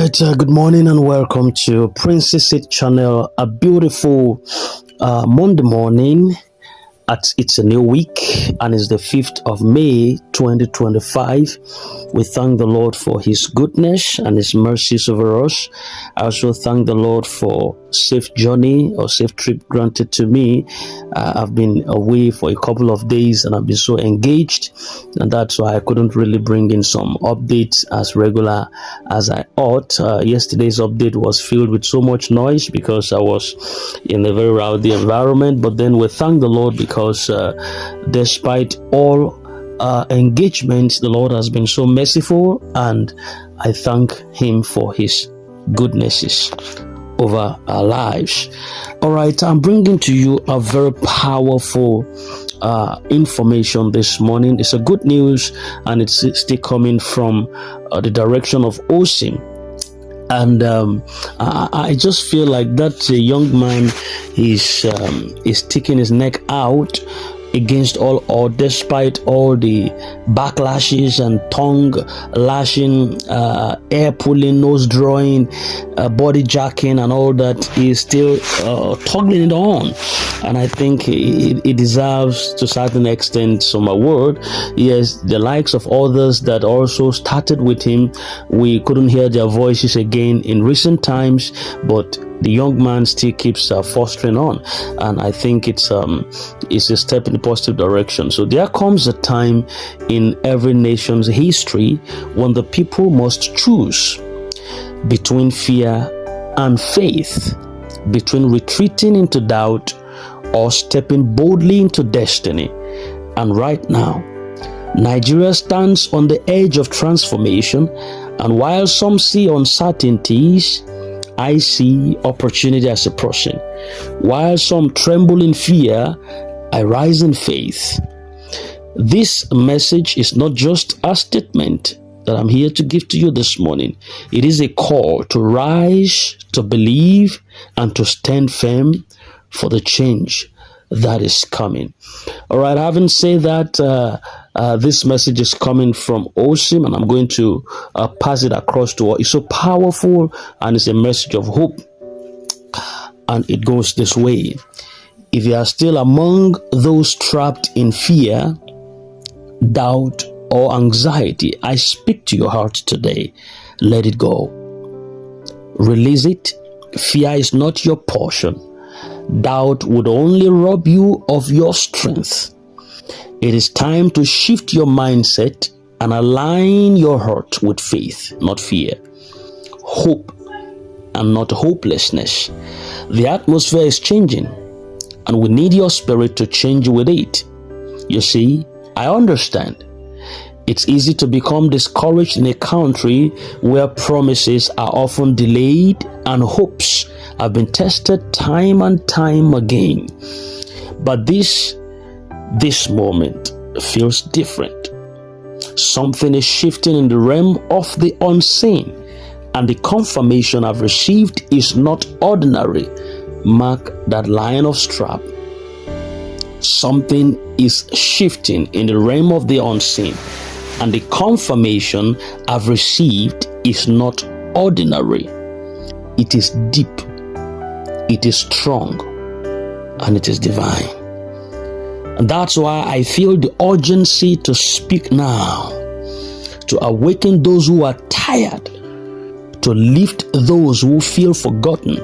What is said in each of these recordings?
right, good morning and welcome to Princess It channel. A beautiful Monday morning. It's a new week and it's the 5th of May 2025. We thank the Lord for his goodness and his mercies over us. I also thank the Lord for safe journey or safe trip granted to me. I've been away for a couple of days and I've been so engaged, and that's why I couldn't really bring in some updates as regular as I ought. Yesterday's update was filled with so much noise because I was in a very rowdy environment, but then we thank the Lord because despite all engagements, the Lord has been so merciful, and I thank him for his goodnesses over our lives. All right, I'm bringing to you a very powerful information this morning. It's a good news, and it's still coming from the direction of Osim. And I just feel like that young man is sticking his neck out against all, or despite all the backlashes and tongue lashing, air pulling, nose drawing, body jacking and all that, is still toggling it on. And I think it deserves to a certain extent some award. Yes, the likes of others that also started with him, we couldn't hear their voices again in recent times, but the young man still keeps fostering on, and I think it's a step in the positive direction. So there comes a time in every nation's history when the people must choose between fear and faith, between retreating into doubt or stepping boldly into destiny. And right now, Nigeria stands on the edge of transformation, and while some see uncertainties, I see opportunity as a person. While some tremble in fear, I rise in faith. This message is not just a statement that I'm here to give to you this morning. It is a call to rise, to believe, and to stand firm for the change that is coming. All right, having said that, this message is coming from Osim, and I'm going to pass it across to us. It's so powerful, and it's a message of hope. And it goes this way: if you are still among those trapped in fear, doubt, or anxiety, I speak to your heart today. Let it go. Release it. Fear is not your portion. Doubt would only rob you of your strength. It is time to shift your mindset and align your heart with faith, not fear, hope, and not hopelessness. The atmosphere is changing, and we need your spirit to change with it. You see, I understand. It's easy to become discouraged in a country where promises are often delayed and hopes have been tested time and time again. But this moment feels different. Something is shifting in the realm of the unseen, and the confirmation I've received is not ordinary. Mark that line of strap. Something is shifting in the realm of the unseen, and the confirmation I've received is not ordinary. It is deep, it is strong, and it is divine. And that's why I feel the urgency to speak now, to awaken those who are tired, to lift those who feel forgotten,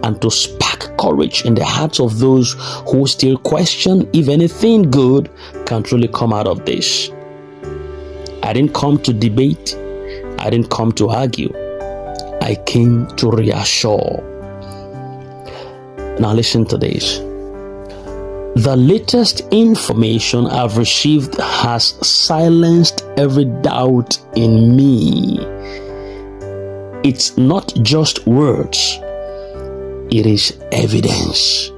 and to spark courage in the hearts of those who still question if anything good can truly come out of this. I didn't come to debate. I didn't come to argue. I came to reassure. Now listen to this. The latest information I've received has silenced every doubt in me. It's not just words. It is evidence.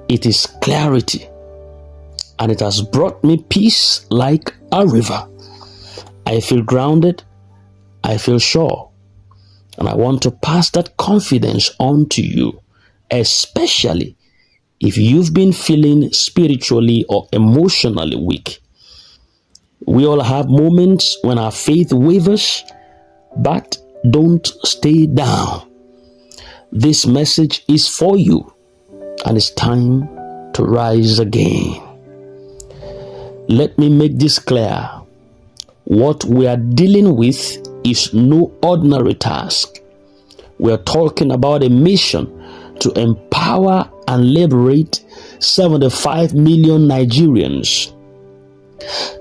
It is clarity. And it has brought me peace like a river. I feel grounded. I feel sure. And I want to pass that confidence on to you, especially if you've been feeling spiritually or emotionally weak. We all have moments when our faith wavers, but Don't stay down. This message is for you, and it's time to rise again. Let me make this clear. What we are dealing with is no ordinary task. We are talking about a mission to empower and liberate 75 million Nigerians,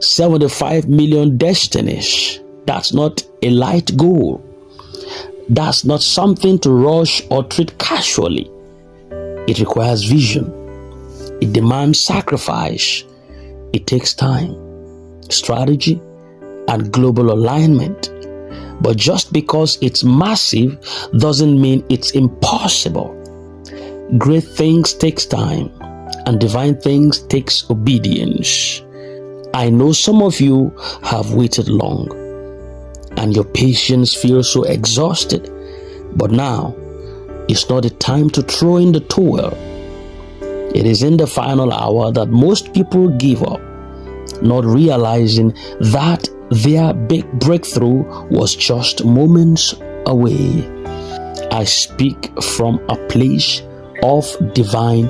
75 million destinies. That's not a light goal. That's not something to rush or treat casually. It requires vision. It demands sacrifice. It takes time, strategy, and global alignment. But just because it's massive doesn't mean it's impossible. Great things takes time, and divine things takes obedience. I know some of you have waited long, and your patience feels so exhausted. But now, it's not the time to throw in the towel. It is in the final hour that most people give up, not realizing that their big breakthrough was just moments away. I speak from a place of divine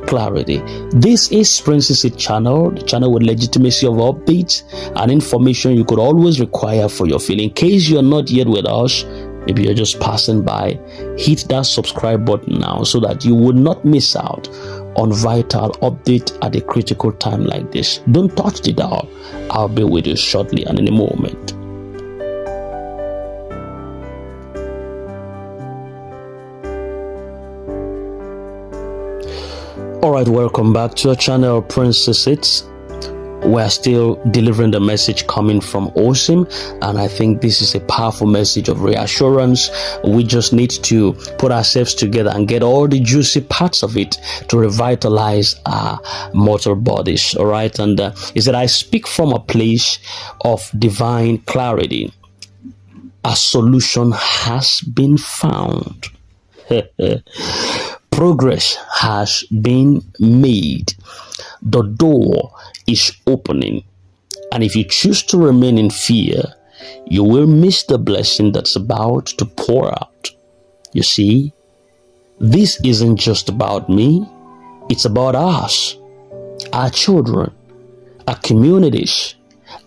clarity. This is Princess Channel, the channel with legitimacy of updates and information you could always require for your field. In case you're not yet with us, maybe you're just passing by, hit that subscribe button now so that you would not miss out on vital update at a critical time like this. Don't touch the dial. I'll be with you shortly and in a moment. Alright, welcome back to our channel, Princess. We're still delivering the message coming from Osim, and I think this is a powerful message of reassurance. We just need to put ourselves together and get all the juicy parts of it to revitalize our mortal bodies. All right, and he said, I speak from a place of divine clarity. A solution has been found. Progress has been made. The door is opening, and if you choose to remain in fear, you will miss the blessing that's about to pour out. You see, this isn't just about me, it's about us, our children, our communities,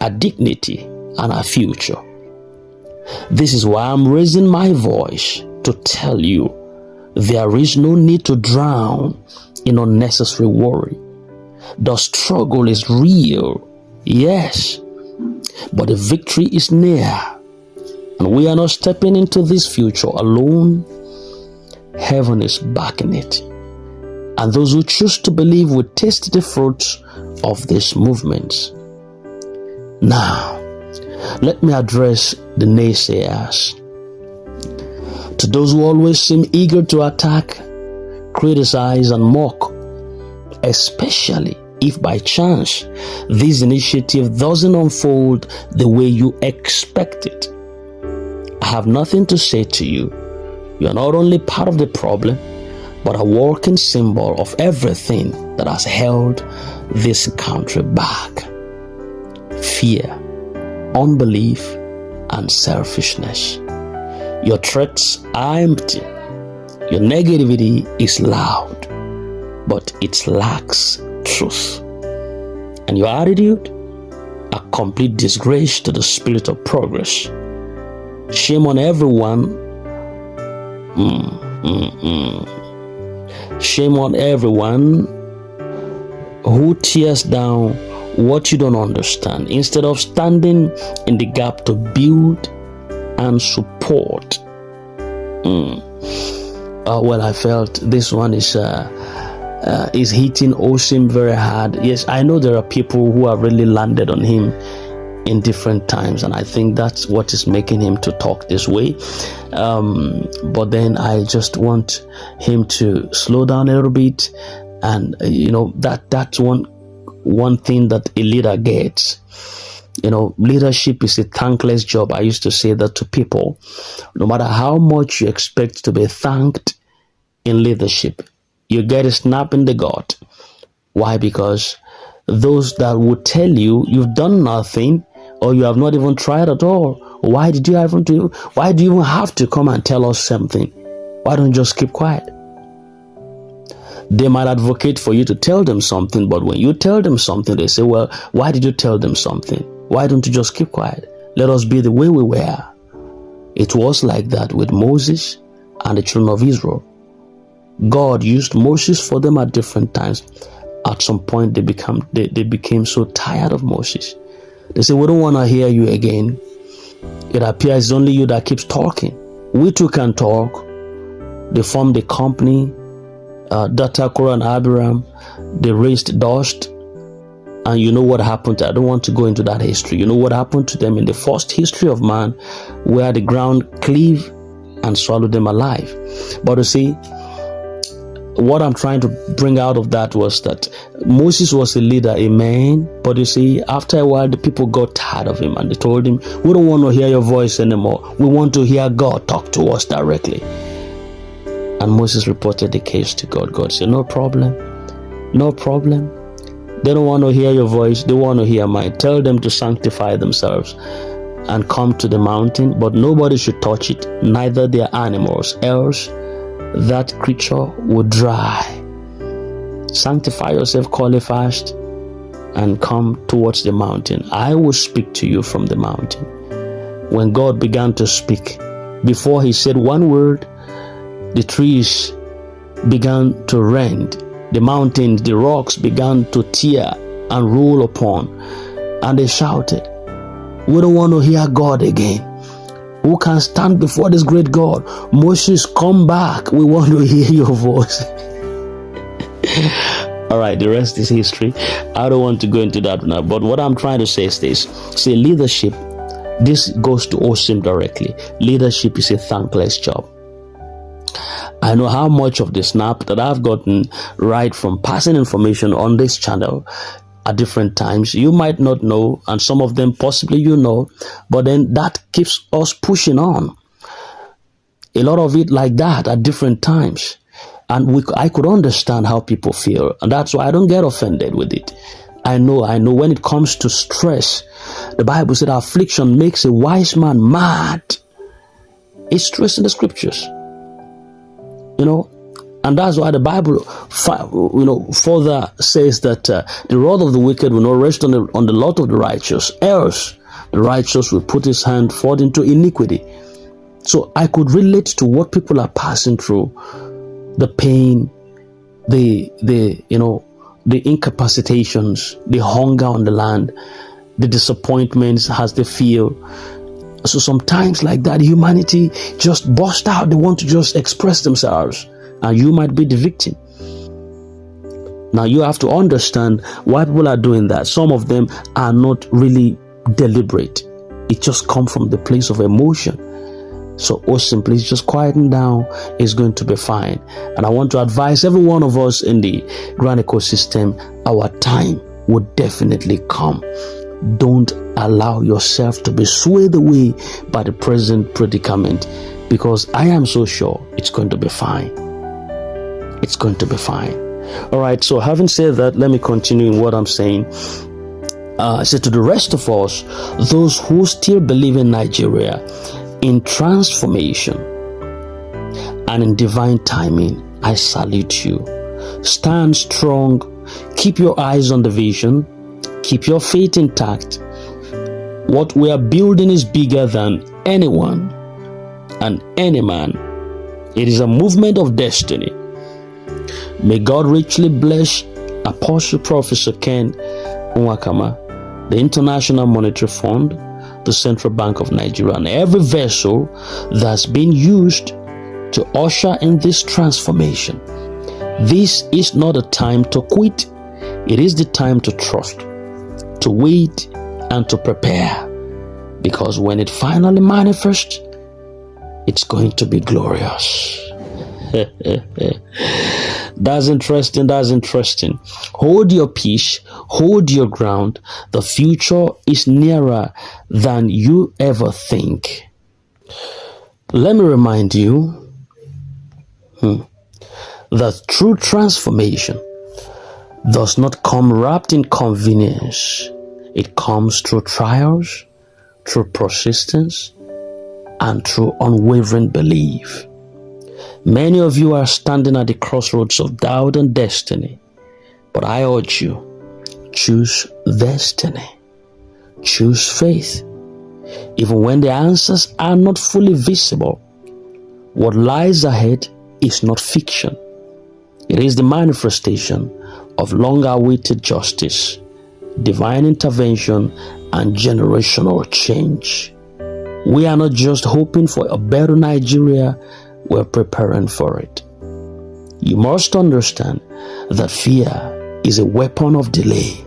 our dignity, and our future. This is why I'm raising my voice to tell you there is no need to drown in unnecessary worry. The struggle is real, yes, but the victory is near, and we are not stepping into this future alone. Heaven is backing it, and those who choose to believe will taste the fruits of this movement. Now, let me address the naysayers. To those who always seem eager to attack, criticize, and mock, especially if by chance this initiative doesn't unfold the way you expect it, I have nothing to say to you. You are not only part of the problem, but a walking symbol of everything that has held this country back. Fear, unbelief, and selfishness. Your threats are empty. Your negativity is loud, but it lacks truth. And your attitude, a complete disgrace to the spirit of progress. Shame on everyone. Shame on everyone who tears down what you don't understand instead of standing in the gap to build and support. Well, I felt this one is hitting Osim very hard. Yes, I know there are people who have really landed on him in different times, and I think that's what is making him to talk this way. But then I just want him to slow down a little bit, and that's one thing that a leader gets. Leadership is a thankless job. I used to say that to people. No matter how much you expect to be thanked in leadership, you get a snap in the gut. Why? Because those that would tell you you've done nothing or you have not even tried at all. Why do you even have to come and tell us something? Why don't you just keep quiet? They might advocate for you to tell them something, but when you tell them something, they say, well, why did you tell them something? Why don't you just keep quiet? Let us be the way we were. It was like that with Moses and the children of Israel. God used Moses for them at different times. At some point, they became so tired of Moses. They say, we don't want to hear you again. It appears it's only you that keeps talking. We too can talk. They formed a company, Data, Korah, and Abiram. They raised dust. And you know what happened? I don't want to go into that history. You know what happened to them in the first history of man, where the ground cleaved and swallowed them alive. But you see, what I'm trying to bring out of that was that Moses was a leader, amen. But you see, after a while, the people got tired of him and they told him, we don't want to hear your voice anymore. We want to hear God talk to us directly. And Moses reported the case to God. God said, no problem. No problem. They don't want to hear your voice. They want to hear mine. Tell them to sanctify themselves and come to the mountain, but nobody should touch it, neither their animals, else that creature would dry. Sanctify yourself, call a fast, and come towards the mountain. I will speak to you from the mountain. When God began to speak, before he said one word, the trees began to rend. The mountains, the rocks began to tear and roll upon. And they shouted, we don't want to hear God again. Who can stand before this great God? Moses, come back. We want to hear your voice. All right, the rest is history. I don't want to go into that now. But what I'm trying to say is this. See, leadership, this goes to Osim directly. Leadership is a thankless job. I know how much of the snap that I've gotten right from passing information on this channel at different times. You might not know, and some of them possibly you know, but then that keeps us pushing on. A lot of it like that at different times. And I could understand how people feel, and that's why I don't get offended with it. I know when it comes to stress, the Bible said affliction makes a wise man mad. It's stress in the scriptures. You know, and that's why the Bible, further says that the rod of the wicked will not rest on the lot of the righteous, else the righteous will put his hand forth into iniquity. So I could relate to what people are passing through, the pain, the incapacitations, the hunger on the land, the disappointments as they feel. So sometimes like that, humanity just burst out. They want to just express themselves, and you might be the victim. Now you have to understand why people are doing that. Some of them are not really deliberate. It just comes from the place of emotion. So Osim, please just quieten down. It's going to be fine. And I want to advise every one of us in the grand ecosystem, our time would definitely come. Don't allow yourself to be swayed away by the present predicament, because I am so sure it's going to be fine. It's going to be fine. All right, so having said that, let me continue in what I'm saying. I said to the rest of us, those who still believe in Nigeria, in transformation and in divine timing, I salute you. Stand strong. Keep your eyes on the vision. Keep your faith intact. What we are building is bigger than anyone and any man. It is a movement of destiny. May God richly bless Apostle Professor Ken Nwakama, the International Monetary Fund, the Central Bank of Nigeria, and every vessel that's been used to usher in this transformation. This is not a time to quit. It is the time to trust, to wait, and to prepare, because when it finally manifests, it's going to be glorious. That's interesting. Hold your peace, hold your ground. The future is nearer than you ever think. Let me remind you that true transformation does not come wrapped in convenience. It comes through trials, through persistence, and through unwavering belief. Many of you are standing at the crossroads of doubt and destiny, but I urge you, choose destiny. Choose faith. Even when the answers are not fully visible, what lies ahead is not fiction. It is the manifestation of long-awaited justice, divine intervention, and generational change. We are not just hoping for a better Nigeria, we're preparing for it. You must understand that fear is a weapon of delay.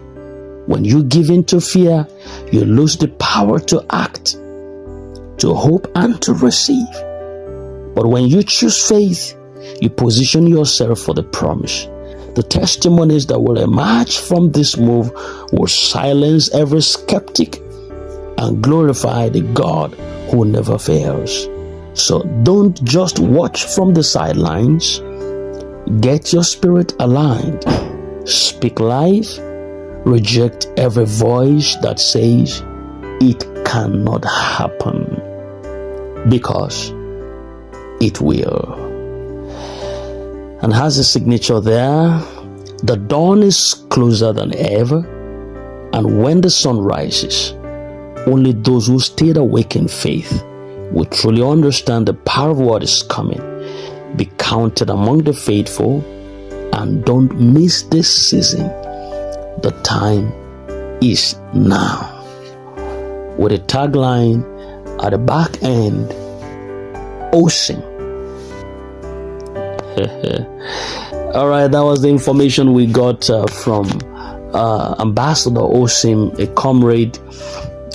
When you give in to fear, you lose the power to act, to hope, and to receive. But when you choose faith, you position yourself for the promise. The testimonies that will emerge from this move will silence every skeptic and glorify the God who never fails. So don't just watch from the sidelines. Get your spirit aligned. Speak life. Reject every voice that says it cannot happen, because it will. And has a signature there. The dawn is closer than ever, and when the sun rises, only those who stayed awake in faith will truly understand the power of what is coming. Be counted among the faithful, and don't miss this season. The time is now. With a tagline at the back end, Osim. All right, that was the information we got from Ambassador Osim, a comrade,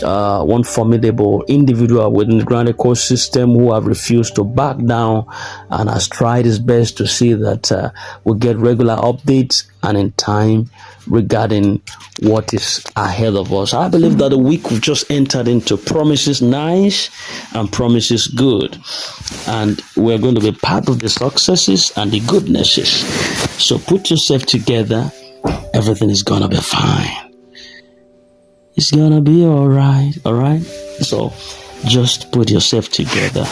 one formidable individual within the grand ecosystem who have refused to back down and has tried his best to see that we get regular updates and in time regarding what is ahead of us. I believe that the week we've just entered into promises nice and promises good, and we're going to be part of the successes and the goodnesses. So put yourself together. Everything is gonna be fine. It's gonna be all right. So just put yourself together.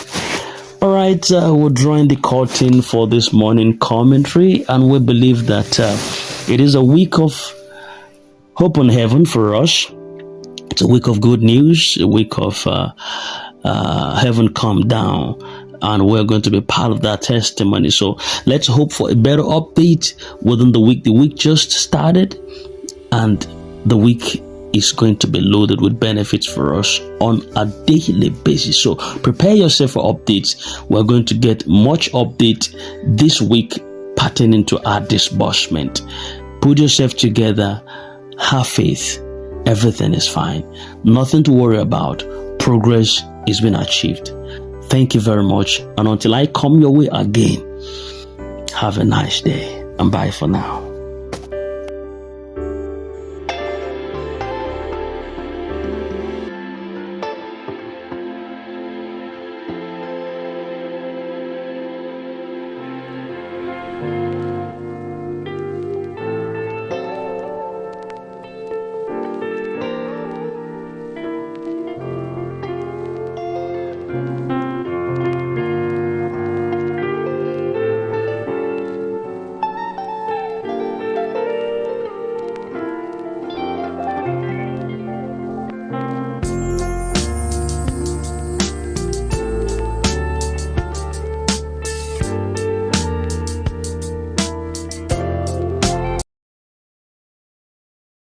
All right, we're drawing the curtain for this morning commentary, and we believe that it is a week of hope in heaven for us. It's a week of good news, a week of heaven come down, and we're going to be part of that testimony. So let's hope for a better update within the week. The week just started, and the week is going to be loaded with benefits for us on a daily basis. So prepare yourself for updates. We're going to get much update this week pertaining to our disbursement. Put yourself together. Have faith. Everything is fine. Nothing to worry about. Progress is being achieved. Thank you very much. And until I come your way again, have a nice day. And bye for now.